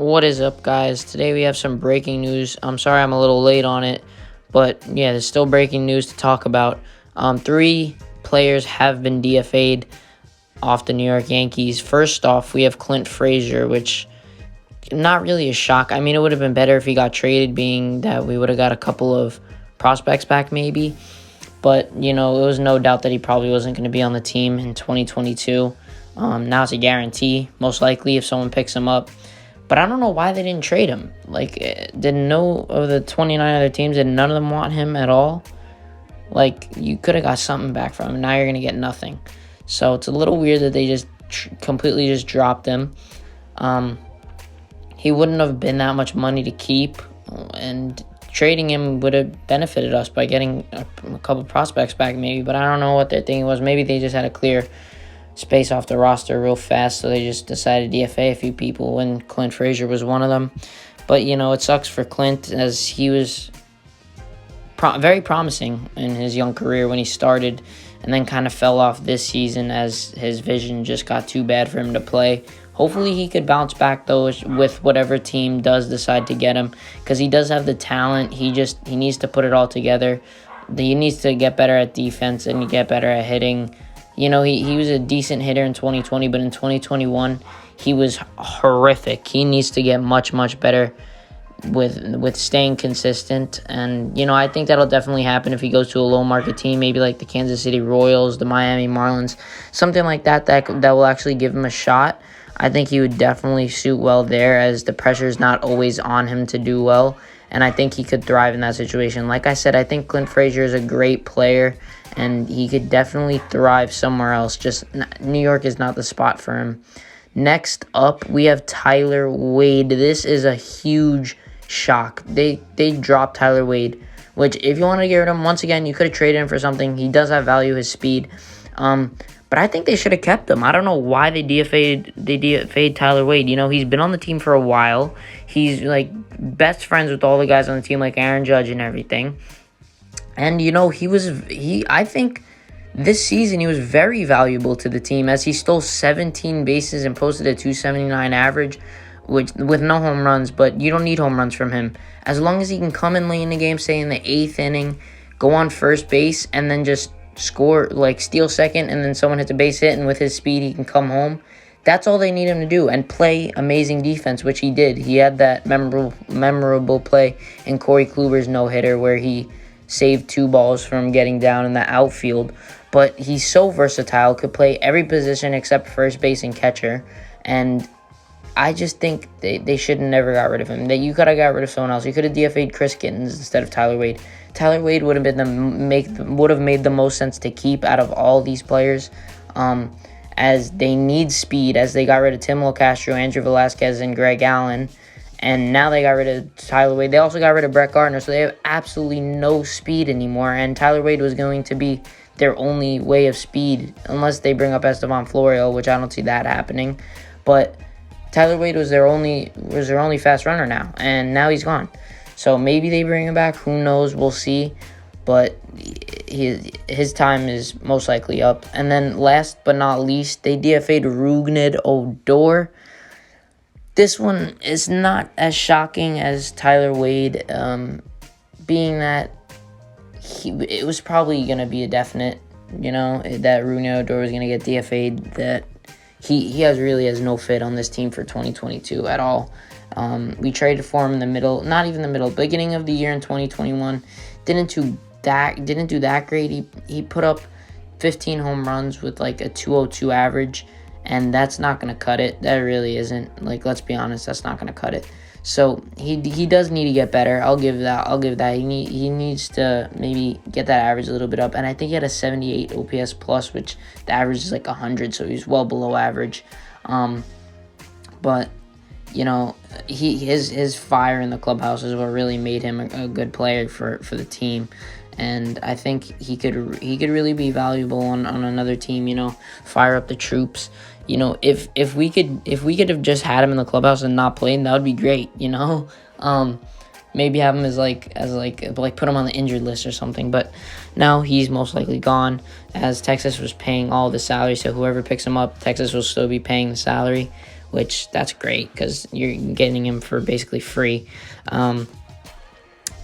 What is up, guys? Today we have some breaking news. I'm sorry I'm a little late on it, but yeah, there's still breaking news to talk about. Three players have been DFA'd off the New York Yankees. First off, we have Clint Frazier, which not really a shock. I mean, it would have been better if he got traded, being that we would have got a couple of prospects back maybe. But, it was no doubt that he probably wasn't going to be on the team in 2022. Now it's a guarantee, most likely, if someone picks him up. But I don't know why they didn't trade him. Did no of the 29 other teams, did none of them want him at all? You could have got something back from him. Now you're going to get nothing. So it's a little weird that they just completely just dropped him. He wouldn't have been that much money to keep, and trading him would have benefited us by getting a couple prospects back maybe. But I don't know what their thinking was. Maybe they just had to clear space off the roster real fast, so they just decided to DFA a few people, and Clint Frazier was one of them. But, it sucks for Clint, as he was very promising in his young career when he started, and then kind of fell off this season as his vision just got too bad for him to play. Hopefully he could bounce back, though, with whatever team does decide to get him, because he does have the talent. He needs to put it all together. He needs to get better at defense and get better at hitting. He was a decent hitter in 2020, but in 2021, he was horrific. He needs to get much, much better with staying consistent. And, I think that'll definitely happen if he goes to a low-market team, maybe like the Kansas City Royals, the Miami Marlins, something like that will actually give him a shot. I think he would definitely suit well there, as the pressure is not always on him to do well, and I think he could thrive in that situation. Like I said, I think Clint Frazier is a great player, and he could definitely thrive somewhere else. Just New York is not the spot for him. Next up, we have Tyler Wade. This is a huge shock. They dropped Tyler Wade, which if you want to get rid of him, once again, you could have traded him for something. He does have value, his speed. But I think they should have kept him. I don't know why they DFA'd Tyler Wade. He's been on the team for a while. He's best friends with all the guys on the team, like Aaron Judge and everything. And I think this season he was very valuable to the team, as he stole 17 bases and posted a 279 average, with no home runs. But you don't need home runs from him. As long as he can come in late in the game, say in the 8th inning, go on first base, and then just score, steal second, and then someone hits a base hit, and with his speed he can come home. That's all they need him to do, and play amazing defense, which he did. He had that memorable play in Corey Kluber's no-hitter where he saved 2 balls from getting down in the outfield. But he's so versatile, could play every position except first base and catcher, and I just think they should have never got rid of him. That you could have got rid of someone else. You could have DFA'd Chris Gittens instead of Tyler Wade. Tyler Wade would have made the most sense to keep out of all these players, as they need speed. As they got rid of Tim LeCastro, Andrew Velazquez, and Greg Allen, and now they got rid of Tyler Wade. They also got rid of Brett Gardner, so they have absolutely no speed anymore. And Tyler Wade was going to be their only way of speed, unless they bring up Estevan Florial, which I don't see that happening. But Tyler Wade was their only fast runner now, and now he's gone. So maybe they bring him back. Who knows? We'll see. But his time is most likely up. And then last but not least, they DFA'd Rougned Odor. This one is not as shocking as Tyler Wade, being that it was probably going to be a definite, that Rougned Odor was going to get DFA'd, that he really has no fit on this team for 2022 at all. We traded for him in the middle, not even the middle, beginning of the year in 2021. Didn't do that great. He put up 15 home runs with a 202 average, and that's not going to cut it. That really isn't. Let's be honest, that's not going to cut it. So he does need to get better. I'll give that. He needs to maybe get that average a little bit up. And I think he had a 78 OPS plus, which the average is 100, so he's well below average. But his fire in the clubhouse is what really made him a good player for the team. And I think he could really be valuable on another team, fire up the troops. If we could have just had him in the clubhouse and not played, that would be great, maybe have him as put him on the injured list or something. But now he's most likely gone, as Texas was paying all the salary, so whoever picks him up, Texas will still be paying the salary, which that's great because you're getting him for basically free. But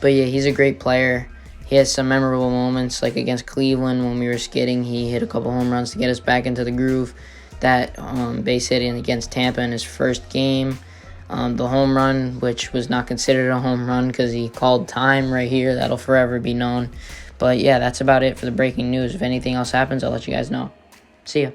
yeah, he's a great player. He has some memorable moments, like against Cleveland when we were skidding. He hit a couple home runs to get us back into the groove. That base hitting against Tampa in his first game. The home run, which was not considered a home run because he called time right here. That'll forever be known. But yeah, that's about it for the breaking news. If anything else happens, I'll let you guys know. See ya.